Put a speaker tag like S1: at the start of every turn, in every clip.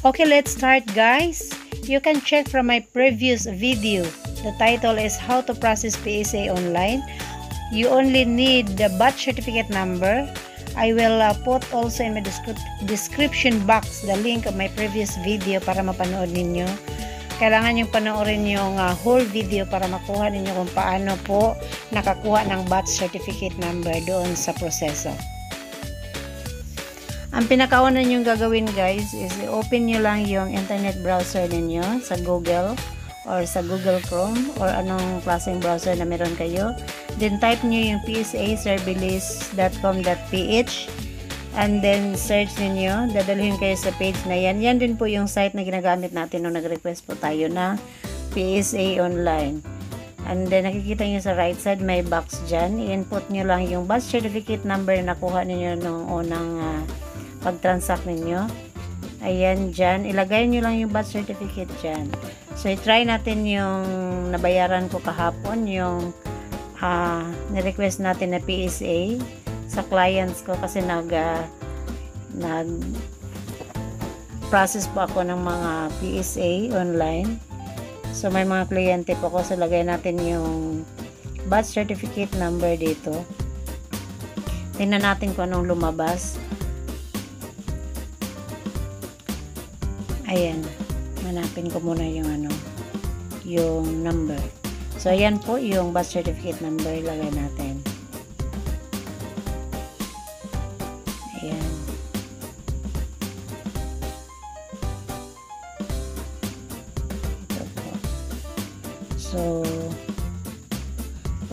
S1: Okay, let's start, guys. You can check from my previous video. The title is How to Process PSA Online. You only need the batch certificate number. I will put also in my description box the link of my previous video para mapanood ninyo. Kailangan yung panoorin yung whole video para makuha ninyo kung paano po nakakuha ng batch certificate number doon sa proseso. Ang pinakauna nyong gagawin, guys, is open nyo lang yung internet browser ninyo sa Google or sa Google Chrome or anong klaseng browser na meron kayo. Then type nyo yung psaservice.com.ph and then search ninyo. Dadalhin kayo sa page na yan. Yan din po yung site na ginagamit natin nung nag-request po tayo na PSA online. And then nakikita nyo sa right side may box dyan. I-input nyo lang yung batch certificate number na nakuha ninyo nung unang pag-transact ninyo. Ayan dyan. Ilagay nyo lang yung batch certificate dyan. So, i-try natin yung nabayaran ko kahapon, yung ni-request natin na PSA sa clients ko kasi nag-process po ako ng mga PSA online. So, may mga kliyente po ko. So, lagay natin yung batch certificate number dito. Tingnan natin kung anong lumabas. Ayan. Hanapin ko muna yung yung number. So, ayan po yung batch certificate number. Ilagay natin. Ayan. Ito po. So,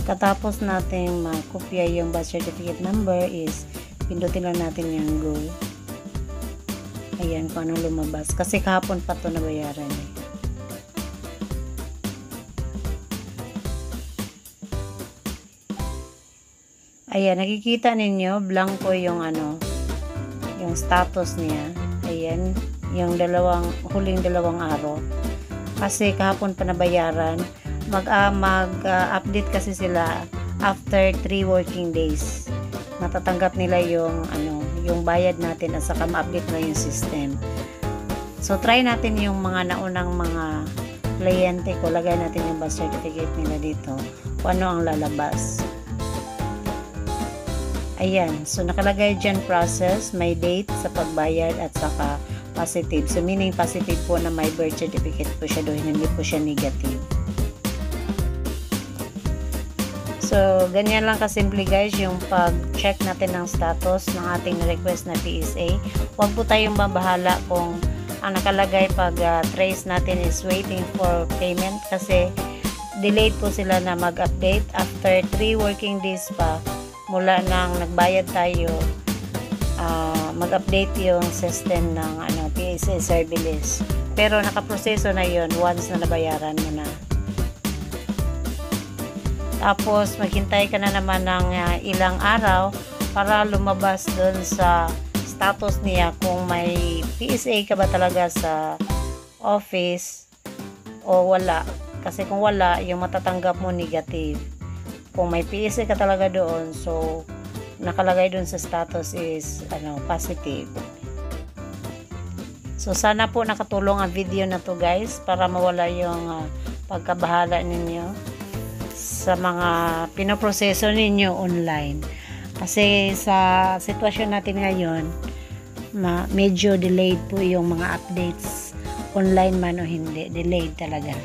S1: pagkatapos natin makopya yung batch certificate number is pindutin lang natin yung go. Ayan, kung anong lumabas. Kasi kahapon pa ito nabayaran eh. Ayan, nakikita ninyo, blanco yung yung status niya. Ayan, yung huling dalawang araw. Kasi kahapon pa nabayaran. Mag-update kasi sila after 3 working days. Matatanggap nila yung yung bayad natin at saka ma-update na yung system. So, try natin yung mga naunang mga kliyente ko. Lagay natin yung batch certificate nila dito. Kung ano ang lalabas. Ayan. So, nakalagay dyan process, may date sa pagbayad at saka positive. So, meaning positive po na may birth certificate po siya doon. Hindi po siya negative. So, ganyan lang kasimple, guys, yung pag-check natin ng status ng ating request na PSA. Huwag po tayong babahala kung ang nakalagay pag trace natin is waiting for payment kasi delayed po sila na mag-update. After 3 working days pa, mula nang nagbayad tayo, mag-update yung system ng PSA Service. Pero nakaproseso na yun once na nabayaran mo na. Tapos, maghintay ka na naman ng ilang araw para lumabas doon sa status niya kung may PSA ka ba talaga sa office o wala. Kasi kung wala, yung matatanggap mo negative. Kung may PSA ka talaga doon, so nakalagay doon sa status is positive. So, sana po nakatulong ang video na to, guys, para mawala yung pagkabahala ninyo sa mga pinoproseso ninyo online. Kasi sa sitwasyon natin ngayon, medyo delayed po yung mga updates online man o hindi. Delayed talaga.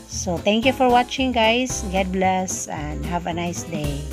S1: So, thank you for watching, guys. God bless and have a nice day.